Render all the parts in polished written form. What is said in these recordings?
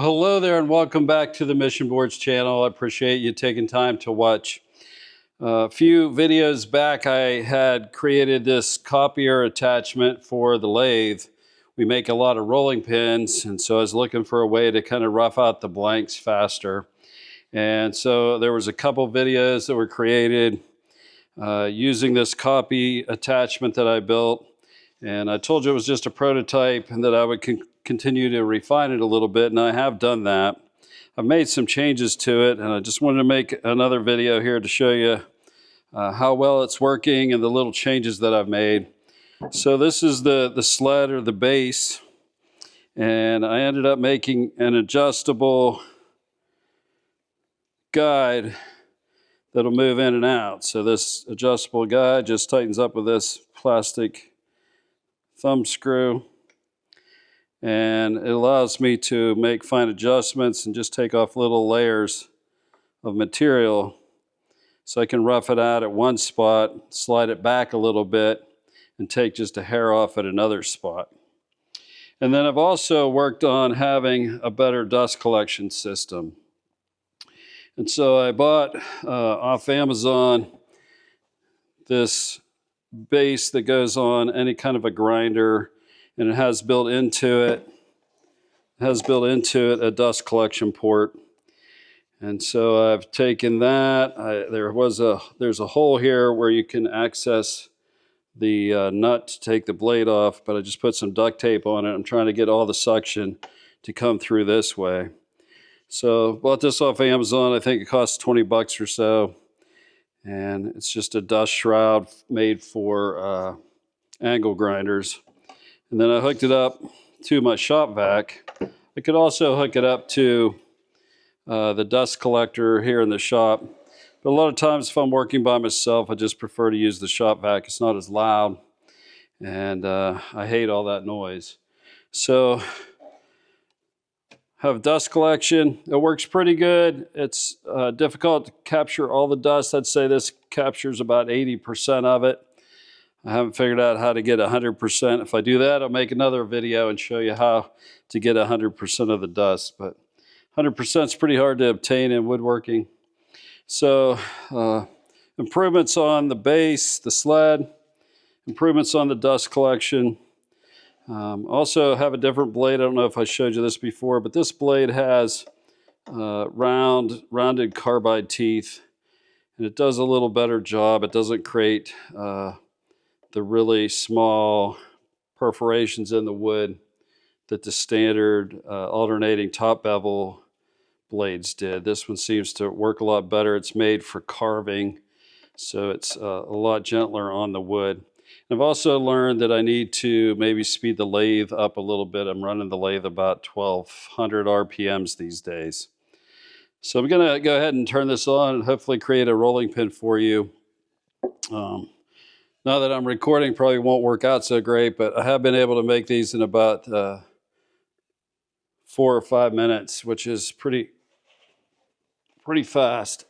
Well, hello there and welcome back to the Mission Boards channel. I appreciate you taking time to watch. A few videos back, I had created this copier attachment for the lathe. We make a lot of rolling pins, and so I was looking for a way to kind of rough out the blanks faster. And so there was a couple videos that were created using this copy attachment that I built. And I told you it was just a prototype and that I would continue to refine it a little bit, and I have done that. I've made some changes to it, and I just wanted to make another video here to show you how well it's working and the little changes that I've made. So this is the sled or the base, and I ended up making an adjustable guide that'll move in and out. So this adjustable guide just tightens up with this plastic thumb screw, and it allows me to make fine adjustments and just take off little layers of material so I can rough it out at one spot, slide it back a little bit, and take just a hair off at another spot. And then I've also worked on having a better dust collection system. And so I bought off Amazon this base that goes on any kind of a grinder, and it has built into it a dust collection port. And so I've taken that. There's a hole here where you can access the nut to take the blade off, but I just put some duct tape on it. I'm trying to get all the suction to come through this way. So bought this off Amazon. I think it costs 20 bucks or so. And it's just a dust shroud made for angle grinders. And then I hooked it up to my shop vac. I could also hook it up to the dust collector here in the shop. But a lot of times if I'm working by myself, I just prefer to use the shop vac. It's not as loud, and I hate all that noise. So have dust collection. It works pretty good. It's difficult to capture all the dust. I'd say this captures about 80% of it. I haven't figured out how to get 100%. If I do that, I'll make another video and show you how to get 100% of the dust. But 100% is pretty hard to obtain in woodworking. So improvements on the base, the sled, improvements on the dust collection. Also have a different blade. I don't know if I showed you this before, but this blade has rounded carbide teeth, and it does a little better job. It doesn't create the really small perforations in the wood that the standard alternating top bevel blades did. This one seems to work a lot better. It's made for carving, so it's a lot gentler on the wood. I've also learned that I need to maybe speed the lathe up a little bit. I'm running the lathe about 1200 RPMs these days. So I'm going to go ahead and turn this on and hopefully create a rolling pin for you. Now that I'm recording, probably won't work out so great, but I have been able to make these in about 4 or 5 minutes, which is pretty fast.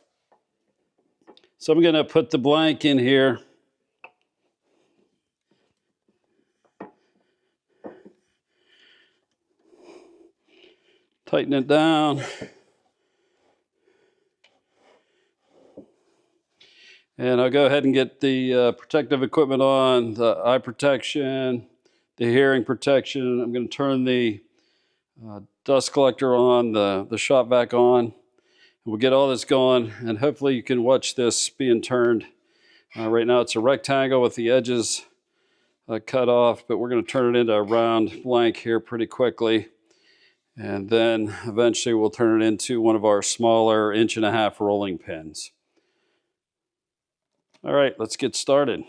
So I'm going to put the blank in here. Tighten it down. And I'll go ahead and get the protective equipment on, the eye protection, the hearing protection. I'm going to turn the dust collector on, the shop vac on. We'll get all this going, and hopefully you can watch this being turned. Right now it's a rectangle with the edges cut off, but we're going to turn it into a round blank here pretty quickly. And then eventually we'll turn it into one of our smaller 1.5-inch rolling pins. All right, let's get started.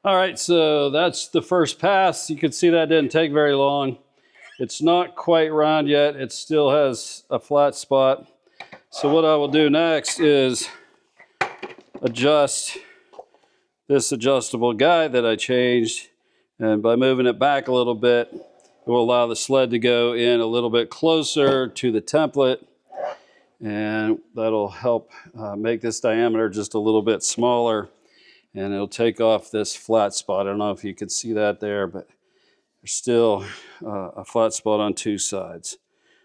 All right, so that's the first pass. You can see that didn't take very long. It's not quite round yet. It still has a flat spot. So what I will do next is adjust this adjustable guide that I changed. And by moving it back a little bit, it will allow the sled to go in a little bit closer to the template. And that'll help make this diameter just a little bit smaller. And it'll take off this flat spot. I don't know if you can see that there, but there's still a flat spot on two sides.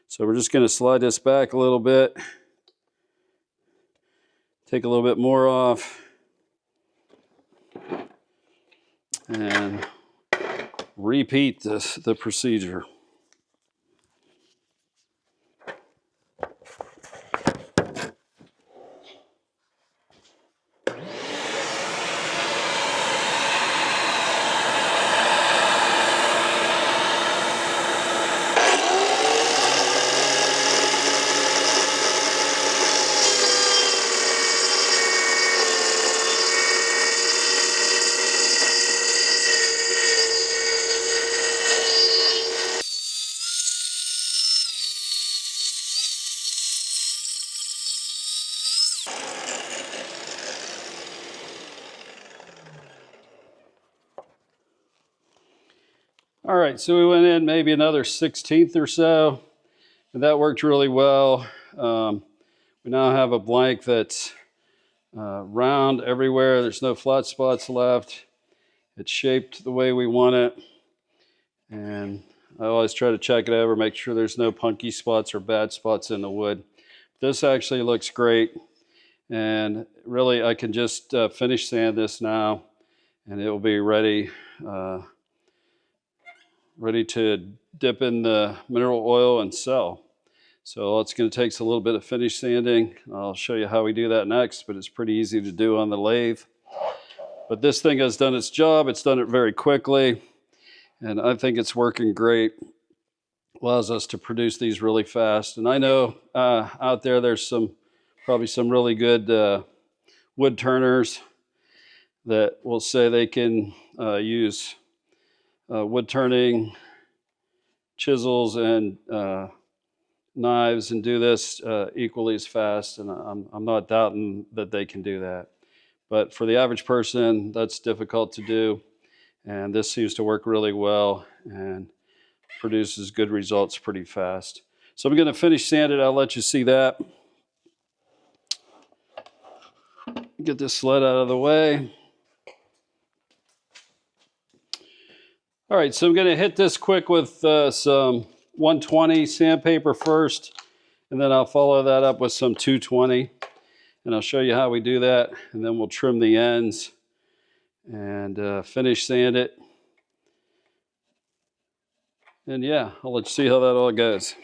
So we're just going to slide this back a little bit. Take a little bit more off. And repeat the procedure. All right, so we went in maybe another 1/16 or so, and that worked really well. We now have a blank that's round everywhere. There's no flat spots left. It's shaped the way we want it. And I always try to check it over, make sure there's no punky spots or bad spots in the wood. This actually looks great. And really, I can just finish sand this now, and it will be ready to dip in the mineral oil and sell. So it's going to take a little bit of finish sanding. I'll show you how we do that next, but it's pretty easy to do on the lathe. But this thing has done its job. It's done it very quickly, and I think it's working great. Allows us to produce these really fast. And I know out there's probably some really good wood turners that will say they can use wood turning chisels and knives and do this equally as fast, and I'm not doubting that they can do that. But for the average person, that's difficult to do, and this seems to work really well and produces good results pretty fast. So I'm going to finish sand it. I'll let you see that. Get this sled out of the way. All right, so I'm going to hit this quick with some 120 sandpaper first, and then I'll follow that up with some 220, and I'll show you how we do that, and then we'll trim the ends and finish sand it. And yeah, I'll let you see how that all goes.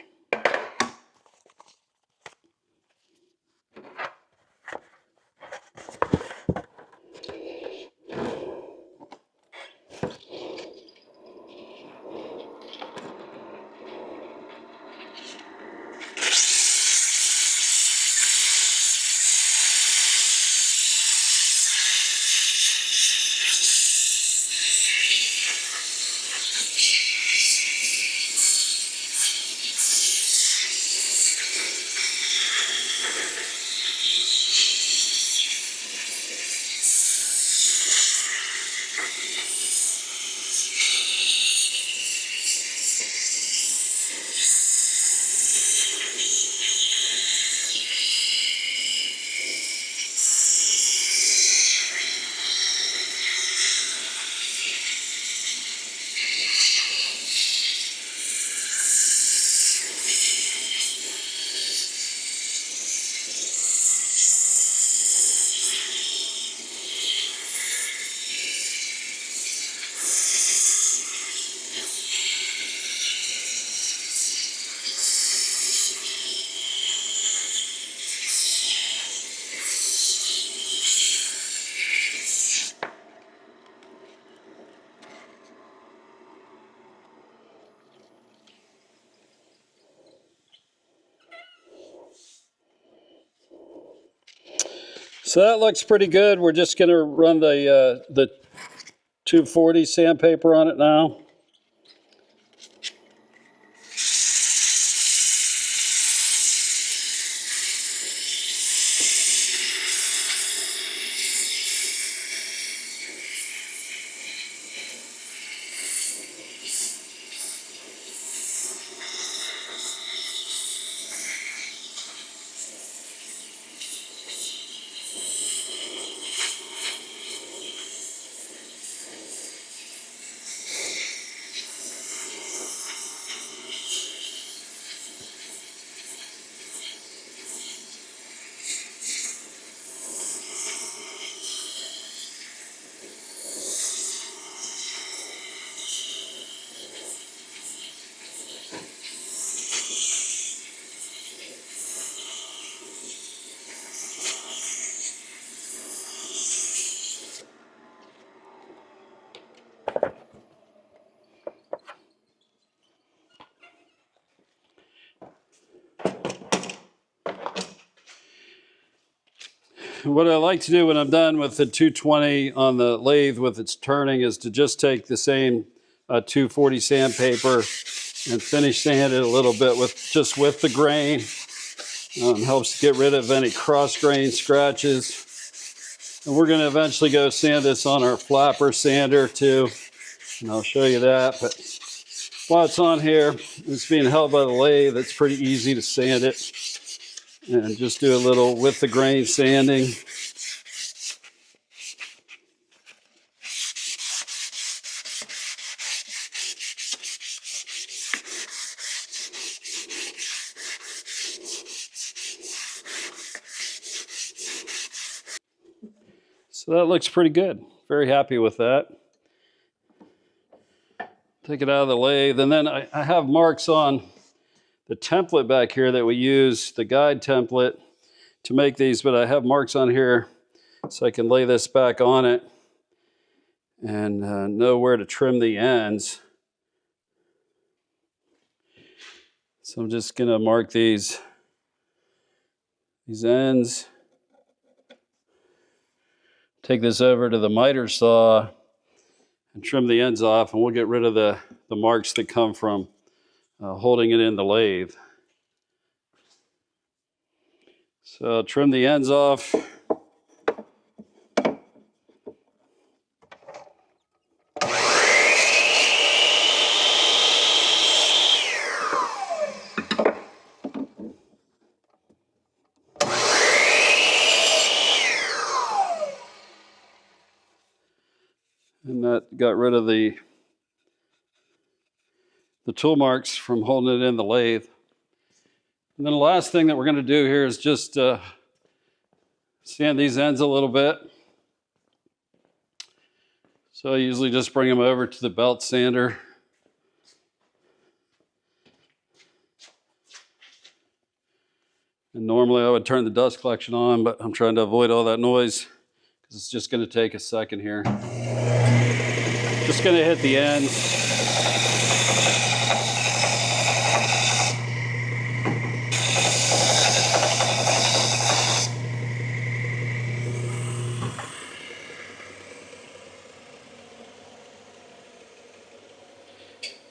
So that looks pretty good. We're just going to run the 240 sandpaper on it now. What I like to do when I'm done with the 220 on the lathe with its turning is to just take the same 240 sandpaper and finish sand it a little bit with the grain. Helps get rid of any cross grain scratches. And we're going to eventually go sand this on our flapper sander too, and I'll show you that. But while it's on here, it's being held by the lathe. It's pretty easy to sand it. And just do a little with the grain sanding. So that looks pretty good. Very happy with that. Take it out of the lathe, and then I have marks on the template back here that we use, the guide template, to make these, but I have marks on here so I can lay this back on it and know where to trim the ends. So I'm just gonna mark these ends. Take this over to the miter saw and trim the ends off, and we'll get rid of the marks that come from holding it in the lathe. So trim the ends off. And that got rid of the tool marks from holding it in the lathe. And then the last thing that we're going to do here is just sand these ends a little bit. So I usually just bring them over to the belt sander. And normally I would turn the dust collection on, but I'm trying to avoid all that noise because it's just going to take a second here. Just going to hit the ends.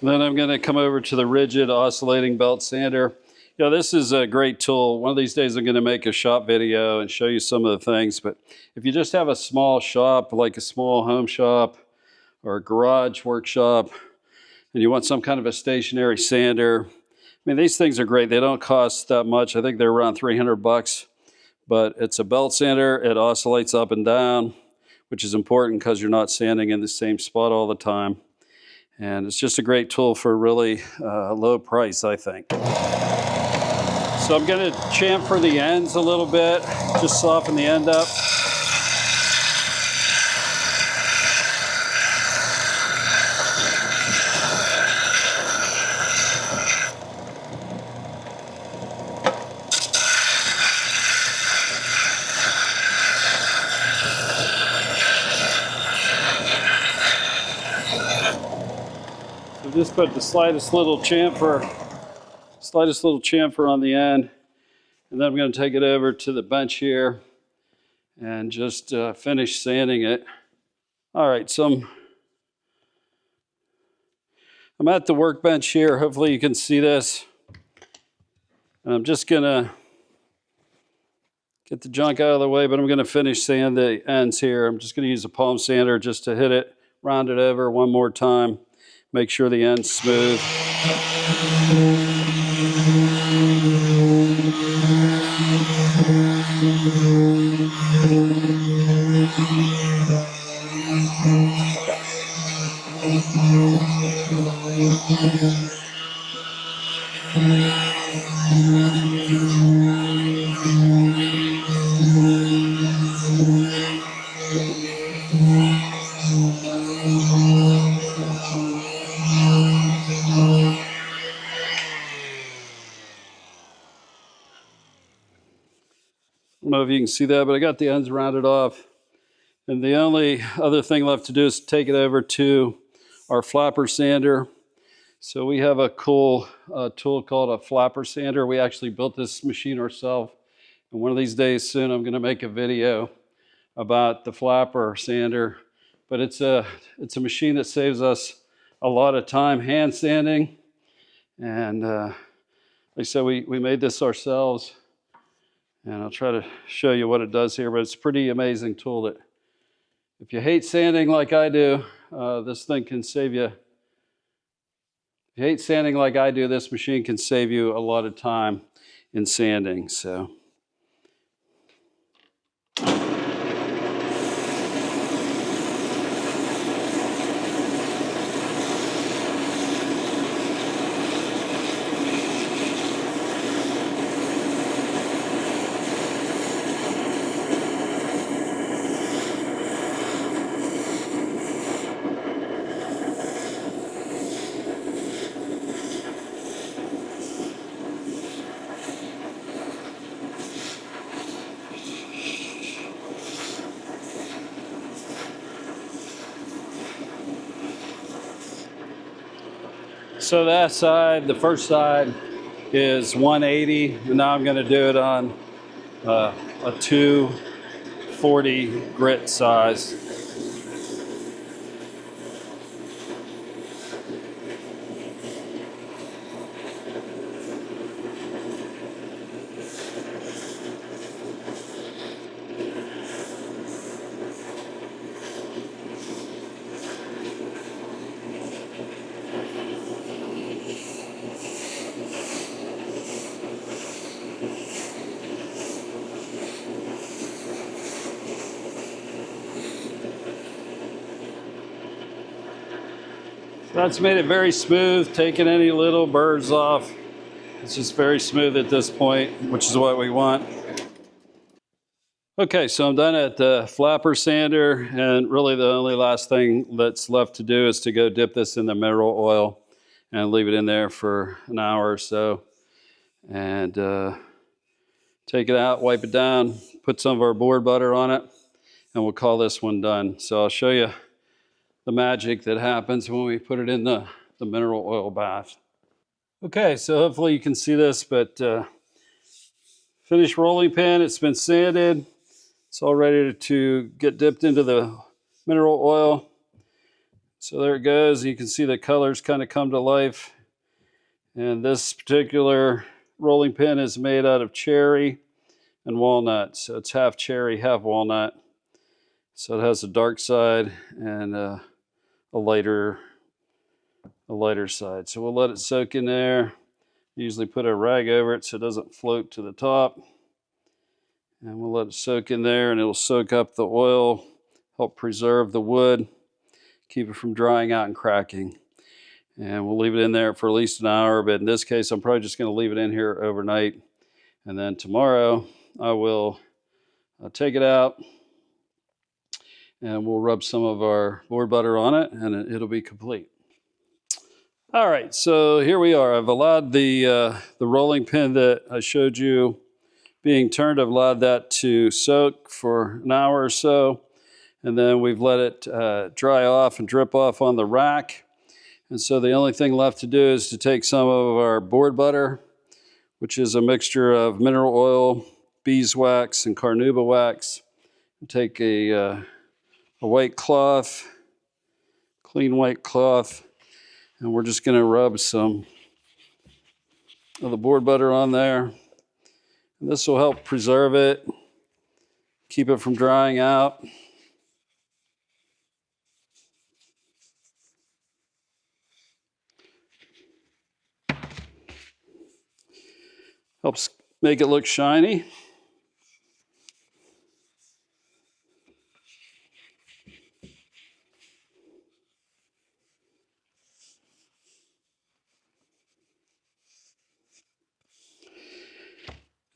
Then I'm going to come over to the rigid oscillating belt sander. You know, this is a great tool. One of these days I'm going to make a shop video and show you some of the things. But if you just have a small shop, like a small home shop or a garage workshop, and you want some kind of a stationary sander, I mean, these things are great. They don't cost that much. I think they're around 300 bucks. But it's a belt sander. It oscillates up and down, which is important because you're not sanding in the same spot all the time. And it's just a great tool for a really low price, I think. So I'm going to chamfer the ends a little bit, just soften the end up. So just put the slightest little chamfer on the end, and then I'm going to take it over to the bench here and just finish sanding it. All right, so I'm I'm at the workbench here. Hopefully you can see this. And I'm just gonna get the junk out of the way, but I'm gonna finish sand the ends here. I'm just gonna use a palm sander just to hit it, round it over one more time, make sure the end's smooth. I don't know if you can see that, but I got the ends rounded off. And the only other thing left to do is take it over to our flapper sander. So we have a cool tool called a flapper sander. We actually built this machine ourselves. And one of these days soon, I'm gonna make a video about the flapper sander. But it's a machine that saves us a lot of time hand sanding. And like I said, we made this ourselves. And I'll try to show you what it does here, but it's a pretty amazing tool that if you hate sanding like I do, this thing can save you. If you hate sanding like I do, this machine can save you a lot of time in sanding. So. So that side, the first side, is 180, and now I'm going to do it on a 240 grit size. That's made it very smooth, taking any little burrs off. It's just very smooth at this point, which is what we want. Okay, so I'm done at the flapper sander, and really the only last thing that's left to do is to go dip this in the mineral oil and leave it in there for an hour or so. And take it out, wipe it down, put some of our board butter on it, and we'll call this one done. So I'll show you the magic that happens when we put it in the mineral oil bath. Okay, so hopefully you can see this, but finished rolling pin, it's been sanded. It's all ready to get dipped into the mineral oil. So there it goes. You can see the colors kind of come to life. And this particular rolling pin is made out of cherry and walnut. So it's half cherry, half walnut. So it has a dark side and a lighter side. So we'll let it soak in there. Usually put a rag over it so it doesn't float to the top. And we'll let it soak in there, and it'll soak up the oil, help preserve the wood, keep it from drying out and cracking. And we'll leave it in there for at least an hour, but in this case, I'm probably just going to leave it in here overnight. And then tomorrow, I will take it out, and we'll rub some of our board butter on it, and it'll be complete. All right, so here we are. I've allowed the rolling pin that I showed you being turned. I've allowed that to soak for an hour or so, and then we've let it dry off and drip off on the rack. And so the only thing left to do is to take some of our board butter, which is a mixture of mineral oil, beeswax, and carnauba wax, and take a white cloth, clean white cloth, And we're just going to rub some of the board butter on there. And this will help preserve it, keep it from drying out. Helps make it look shiny.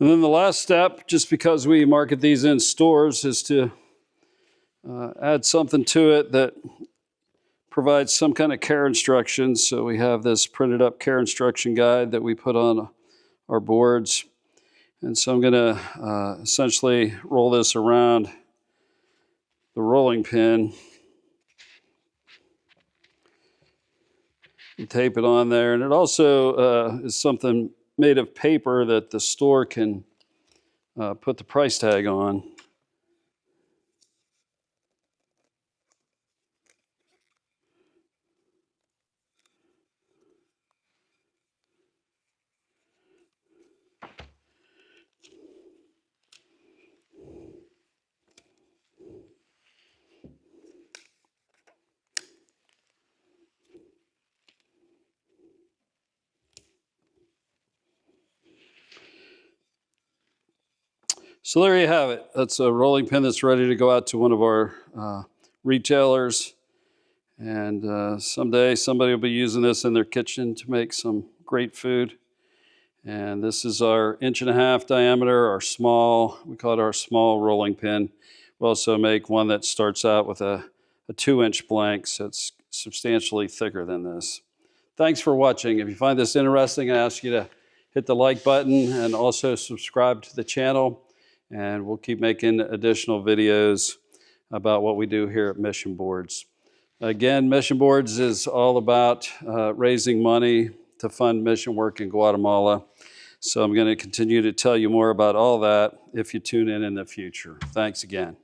And then the last step, just because we market these in stores, is to add something to it that provides some kind of care instructions. So we have this printed up care instruction guide that we put on our boards. And so I'm going to essentially roll this around the rolling pin and tape it on there. And it also is something made of paper that the store can put the price tag on. So there you have it. That's a rolling pin that's ready to go out to one of our retailers. And someday somebody will be using this in their kitchen to make some great food. And this is our 1.5" diameter, our small, we call it our small rolling pin. We also make one that starts out with a 2-inch blank, so it's substantially thicker than this. Thanks for watching. If you find this interesting, I ask you to hit the like button and also subscribe to the channel. And we'll keep making additional videos about what we do here at Mission Boards. Again, Mission Boards is all about raising money to fund mission work in Guatemala. So I'm going to continue to tell you more about all that if you tune in the future. Thanks again.